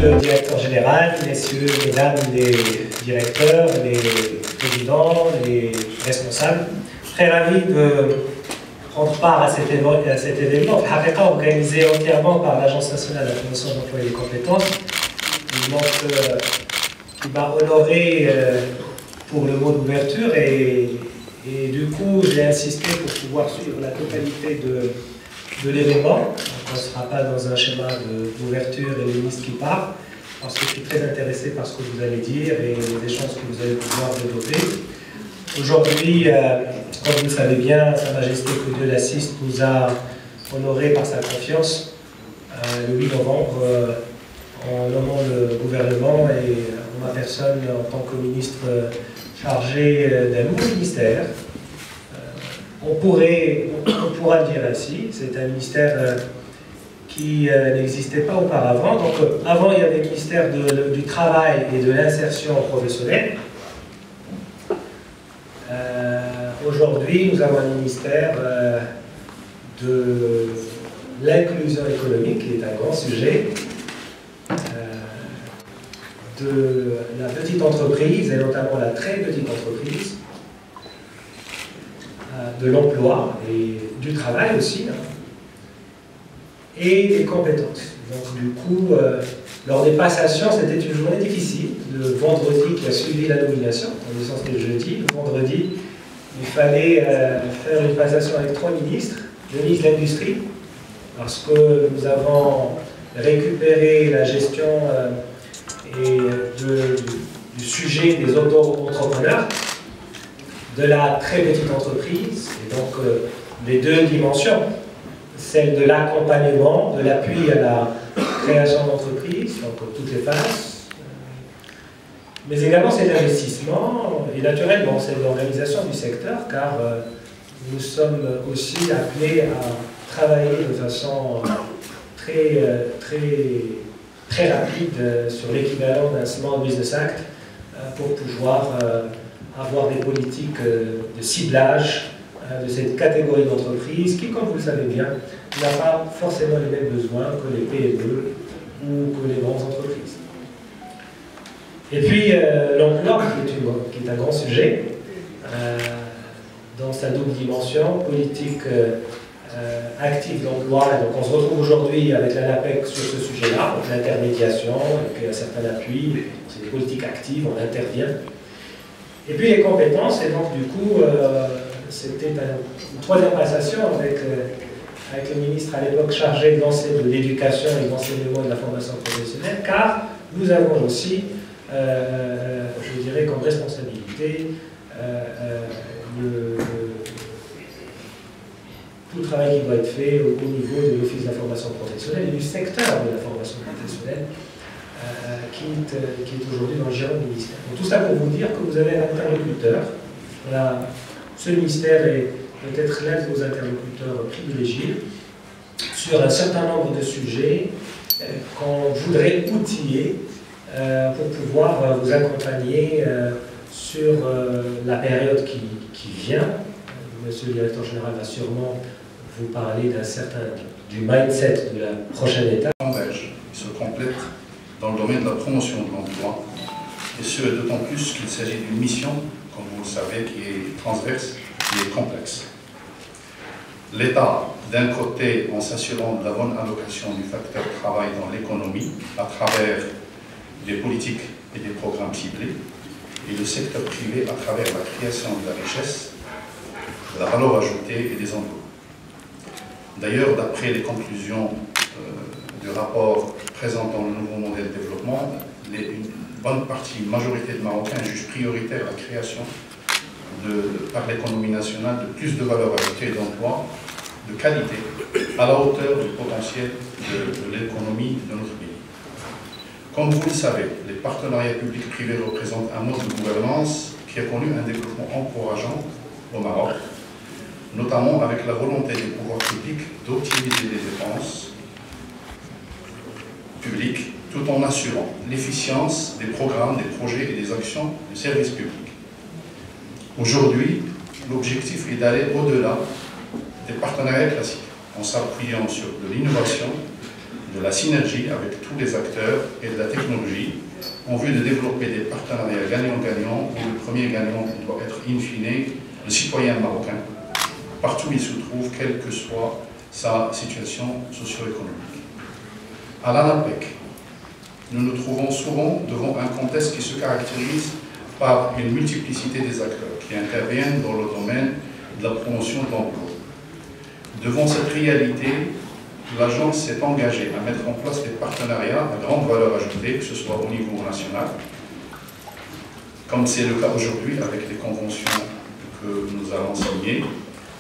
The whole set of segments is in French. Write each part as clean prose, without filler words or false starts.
le directeur général, messieurs, mesdames les directeurs, les présidents, les responsables, très ravi de prendre part à cet événement, organisé entièrement par l'Agence nationale de la promotion de l'emploi et des compétences, qui m'a honoré pour le mot d'ouverture et du coup j'ai insisté pour pouvoir suivre la totalité de l'événement. On ne sera pas dans un schéma d'ouverture et le ministre qui part, parce que je suis très intéressé par ce que vous allez dire et les échanges que vous allez pouvoir développer. Aujourd'hui, comme vous le savez bien, Sa Majesté que Dieu l'assiste nous a honorés par sa confiance le 8 novembre en nommant le gouvernement et en ma personne en tant que ministre chargé d'un nouveau ministère. On pourra le dire ainsi, c'est un ministère qui n'existait pas auparavant. Donc avant, il y avait le ministère du Travail et de l'Insertion professionnelle. Aujourd'hui, nous avons un ministère de l'inclusion économique, qui est un grand sujet, de la petite entreprise, et notamment la très petite entreprise, de l'emploi et du travail aussi, et des compétences. Donc du coup, lors des passations, c'était une journée difficile. Le vendredi qui a suivi la nomination, en disant que c'était le jeudi, le vendredi, il fallait faire une passation avec 3 ministres, le ministre de l'Industrie, parce que nous avons récupéré la gestion du sujet des auto-entrepreneurs, de la très petite entreprise, et donc les deux dimensions, celle de l'accompagnement, de l'appui à la création d'entreprise, donc toutes les phases, mais également c'est l'investissement, et naturellement c'est l'organisation du secteur, car nous sommes aussi appelés à travailler de façon très rapide sur l'équivalent d'un Small Business Act pour pouvoir avoir des politiques de ciblage de cette catégorie d'entreprises qui, comme vous le savez bien, n'a pas forcément les mêmes besoins que les PME ou que les grandes entreprises. Et puis l'emploi, qui est un grand sujet, dans sa double dimension, politique active d'emploi. Donc on se retrouve aujourd'hui avec l'ANAPEC sur ce sujet-là, donc l'intermédiation, et puis un certain appui, c'est des politiques actives, on intervient. Et puis les compétences, et donc du coup, c'était une troisième passation avec le ministre à l'époque chargé de l'éducation et de l'enseignement et de la formation professionnelle, car nous avons aussi, je dirais comme responsabilité, tout le travail qui doit être fait au niveau de l'Office de la formation professionnelle et du secteur de la formation professionnelle qui est aujourd'hui dans le giron du ministère. Donc, tout ça pour vous dire que vous avez un interlocuteur. Voilà, ce ministère est peut-être l'un de vos interlocuteurs privilégiés sur un certain nombre de sujets qu'on voudrait outiller pour pouvoir vous accompagner sur la période qui vient. Monsieur le directeur général va sûrement vous parler du mindset de la prochaine étape. Il se complète dans le domaine de la promotion de l'emploi, et ce d'autant plus qu'il s'agit d'une mission, comme vous le savez, qui est transverse, qui est complexe. L'État, d'un côté, en s'assurant de la bonne allocation du facteur travail dans l'économie, à travers des politiques et des programmes ciblés, et le secteur privé à travers la création de la richesse, de la valeur ajoutée et des emplois. D'ailleurs, d'après les conclusions du rapport présentant le nouveau modèle de développement, une bonne partie, une majorité de Marocains jugent prioritaire la création par l'économie nationale de plus de valeur ajoutée et d'emplois de qualité à la hauteur du potentiel de l'économie de notre pays. Comme vous le savez, les partenariats publics-privés représentent un mode de gouvernance qui a connu un développement encourageant au Maroc, notamment avec la volonté des pouvoirs publics d'optimiser les dépenses publiques tout en assurant l'efficience des programmes, des projets et des actions de service public. Aujourd'hui, l'objectif est d'aller au-delà des partenariats classiques en s'appuyant sur de l'innovation, de la synergie avec tous les acteurs et de la technologie en vue de développer des partenariats gagnant-gagnant, et le premier gagnant doit être in fine le citoyen marocain, partout où il se trouve, quelle que soit sa situation socio-économique. À l'ANAPEC, nous nous trouvons souvent devant un contexte qui se caractérise par une multiplicité des acteurs qui interviennent dans le domaine de la promotion de l'emploi. Devant cette réalité, l'agence s'est engagée à mettre en place des partenariats à grande valeur ajoutée, que ce soit au niveau national, comme c'est le cas aujourd'hui avec les conventions que nous allons signer,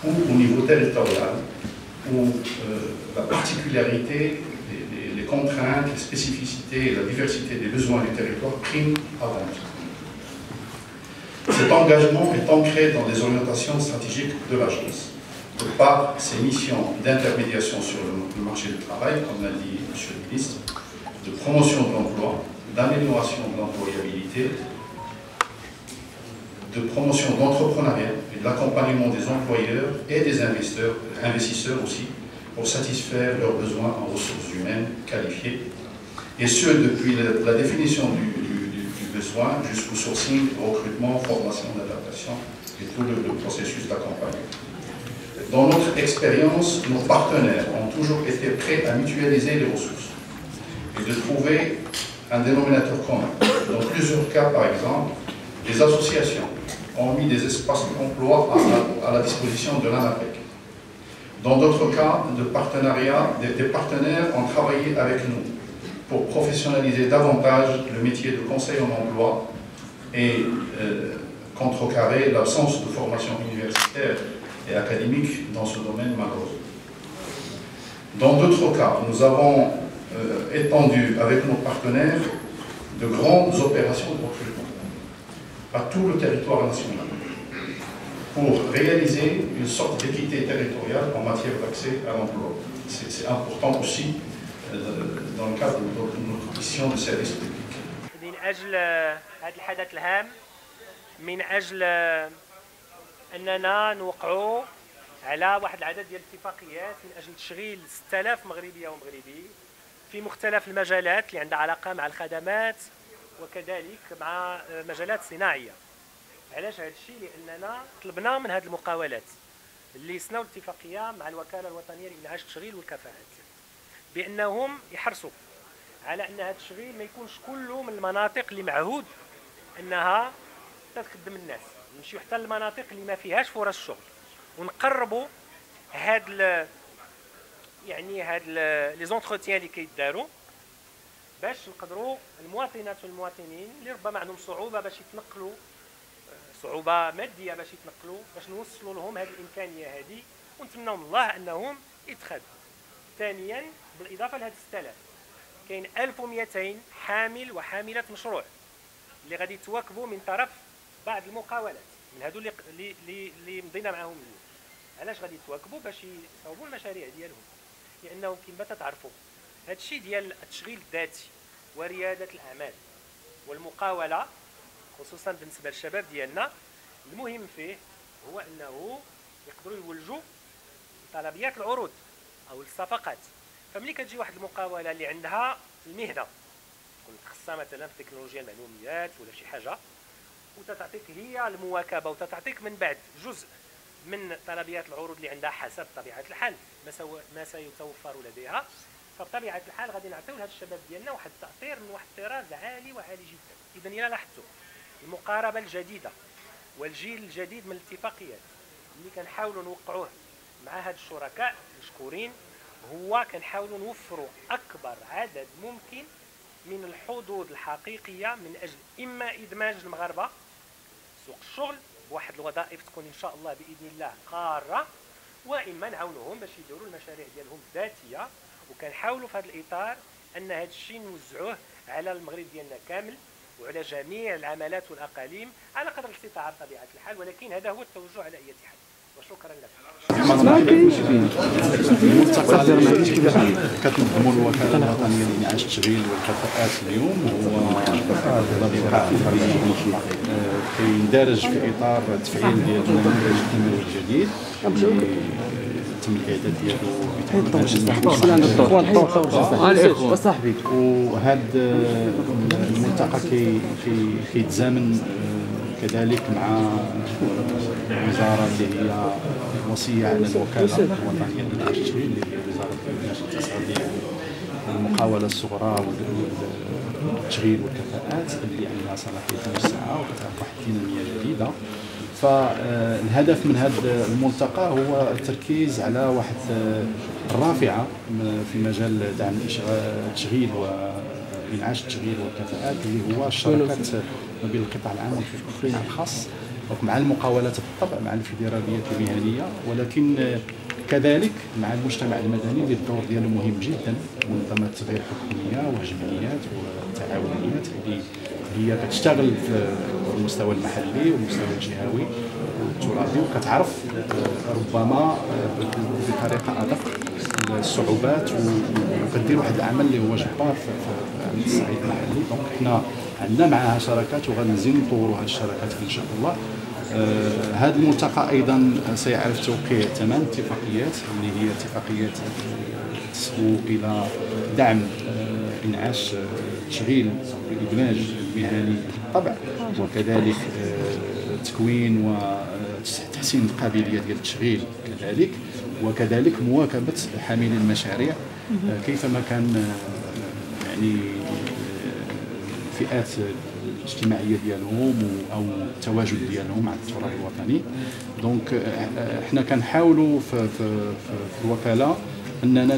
ou au niveau territorial, où la particularité, les contraintes, les spécificités et la diversité des besoins du territoire priment avant tout. Cet engagement est ancré dans les orientations stratégiques de l'agence, de par ses missions d'intermédiation sur le marché du travail, comme l'a dit M. le ministre, de promotion de l'emploi, d'amélioration de l'employabilité, de promotion de l'entrepreneuriat et de l'accompagnement des employeurs et des investisseurs aussi, pour satisfaire leurs besoins en ressources humaines qualifiées, et ce depuis la définition du besoin jusqu'au sourcing, recrutement, formation, adaptation et tout le processus d'accompagnement. Dans notre expérience, nos partenaires ont toujours été prêts à mutualiser les ressources et de trouver un dénominateur commun. Dans plusieurs cas, par exemple, les associations ont mis des espaces d'emploi à la disposition de l'ANAPEC. Dans d'autres cas de partenariat, des partenaires ont travaillé avec nous pour professionnaliser davantage le métier de conseil en emploi et contrecarrer l'absence de formation universitaire et académique dans ce domaine malheureux. Dans d'autres cas, nous avons étendu avec nos partenaires de grandes opérations de recrutement à tout le territoire national pour réaliser une sorte d'équité territoriale en matière d'accès à l'emploi. C'est important aussi dans le cadre de notre mission de service public. من أجل هذا الحدث الهام، من أجل أننا نوقعوا على واحد العدد ديال الاتفاقيات من أجل تشغيل 6000 مغربية ومغربي في مختلف المجالات اللي عندها علاقة مع الخدمات وكذلك مع مجالات صناعية. علاش هذا الشيء؟ لأننا طلبنا من هذه المقاولات اللي سناو الاتفاقية مع الوكالة الوطنية لإنعاش التشغيل والكفاءات بأنهم يحرصوا على أن هذا التشغيل ما يكونش كله من المناطق اللي معهود أنها تخدم الناس، نمشيو حتى للمناطق اللي ما فيهاش فرص شغل ونقربوا هاد هاد لي زونتروتيان اللي كيداروا باش نقدروا المواطنات والمواطنين اللي ربما عندهم صعوبة باش يتنقلوا، صعوبة مادية باش يتنقلوا، باش نوصلوا لهم هذه الإمكانية هذه ونتمنوا من الله أنهم يتخذوا. ثانيا بالإضافة لهذه 6000 كاين 1200 حامل وحاملة مشروع اللي غادي يتواكبوا من طرف بعض المقاولات من هادو اللي مضينا معاهم اليوم. علاش غادي يتواكبوا؟ باش يصاوبوا المشاريع ديالهم، لأنه كما تتعرفوا هذا الشيء ديال التشغيل الذاتي وريادة الأعمال والمقاولة خصوصا بالنسبة للشباب ديالنا، المهم فيه هو أنه يقدروا يولجوا طلبيات العروض أو الصفقات. فملي كتجي واحد المقاولة اللي عندها المهنة تكون متخصصة مثلا في تكنولوجيا المعلومات ولا شي حاجة وتتعطيك هي المواكبة وتتعطيك من بعد جزء من طلبيات العروض اللي عندها حسب طبيعة الحال ما سيتوفر لديها، فبطبيعة الحال غادي نعطيو لهذا الشباب ديالنا واحد التأثير من واحد الطراز عالي وعالي جدا. إذا إلا لاحظتوا المقاربة الجديدة والجيل الجديد من الاتفاقيات اللي كنحاولوا نوقعوه مع هاد الشركاء المشكورين هو كنحاولوا نوفروا أكبر عدد ممكن من الحظوظ الحقيقية من أجل إما إدماج المغاربة سوق الشغل بواحد الوظائف تكون إن شاء الله بإذن الله قارة، وإما نعاونوهم باش يديروا المشاريع ديالهم ذاتية. وكنحاولوا في هذا الإطار أن هذا الشيء نوزعوه على المغرب ديالنا كامل وعلى جميع العمالات والأقاليم على قدر الاستطاعة بطبيعة الحال، ولكن هذا هو التوجه على أي حال. وشكرا لك. كتنظموا الوكالة الوطنية لإنعاش التشغيل والكفاءات اليوم هو كيندرج في إطار تفعيل ديال النموذج الجديد تم الاعداد ديالو صاحبي. وهذا الملتقى كيتزامن كذلك مع وزاره اللي هي وصيه على الوكاله الوطنيه للانعاش التشغيل اللي هي وزاره الانعاش الاقتصادي والمقاوله الصغرى والتشغيل والكفاءات اللي عندها صلاحيه موسعه وكتعرف واحد الديناميه جديده. فالهدف من هذا الملتقى هو التركيز على واحد الرافعه في مجال دعم التشغيل وانعاش التشغيل والكفاءات اللي هو الشراكات ما بين القطاع العام والقطاع الخاص مع المقاولات بالطبع مع الفيدراليات المهنيه، ولكن كذلك مع المجتمع المدني اللي الدور ديالو مهم جدا، منظمات غير حكوميه وجمعيات وتعاونيات اللي هي كتشتغل في المستوى المحلي والمستوى الجهوي والترابي وكتعرف ربما بطريقه ادق الصعوبات وكدير واحد العمل اللي هو جبار في الصعيد المحلي. دونك حنا عندنا معها شراكات وغنزيد نطوروا هذه الشراكات ان شاء الله. هذا الملتقى ايضا سيعرف توقيع 8 اتفاقيات اللي هي اتفاقيات تسوق الى دعم انعاش التشغيل والادماج المهني بالطبع، وكذلك تكوين وتحسين القابليه ديال التشغيل كذلك، وكذلك مواكبه حاملي المشاريع كيفما كان يعني الفئات الاجتماعيه ديالهم او التواجد ديالهم مع التراث الوطني. دونك احنا كنحاولوا في الوكاله اننا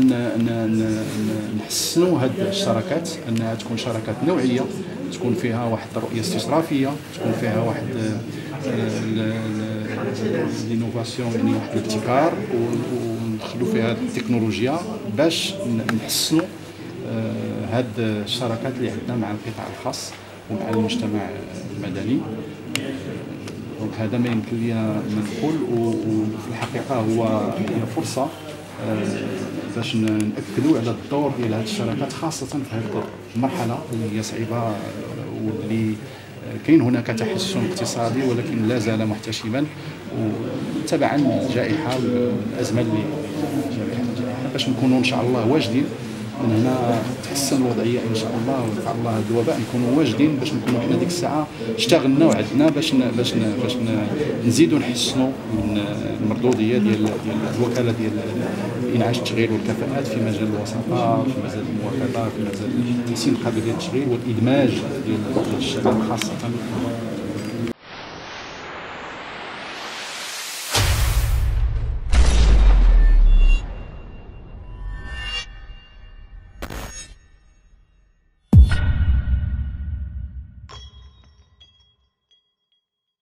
نحسنوا هذه الشراكات، انها تكون شراكات نوعيه، تكون فيها واحد الرؤيه استشرافيه، تكون فيها واحد لينوفاسيون يعني واحد الابتكار، وندخلوا فيها التكنولوجيا باش نحسنوا هاد الشراكات اللي عندنا مع القطاع الخاص ومع المجتمع المدني. دونك هذا ما يمكن لي ما نقول، وفي الحقيقه هي فرصه باش ناكدوا على الدور ديال هذه الشراكات خاصه في هذه المرحله اللي هي صعيبه واللي كاين هناك تحسن اقتصادي ولكن لا زال محتشما وتبعا الجائحه والازمه اللي باش نكونوا ان شاء الله واجدين من هنا تحسن الوضعيه ان شاء الله ويرفع الله هذا الوباء، نكونوا واجدين باش نكونوا حنا ديك الساعه اشتغلنا وعدنا باش نزيدوا نحسنوا من المردوديه ديال الوكاله ديال انعاش التشغيل والكفاءات في مجال الوساطه، في مجال المواكبه، في مجال تحسين قابليه التشغيل والادماج ديال الشباب خاصه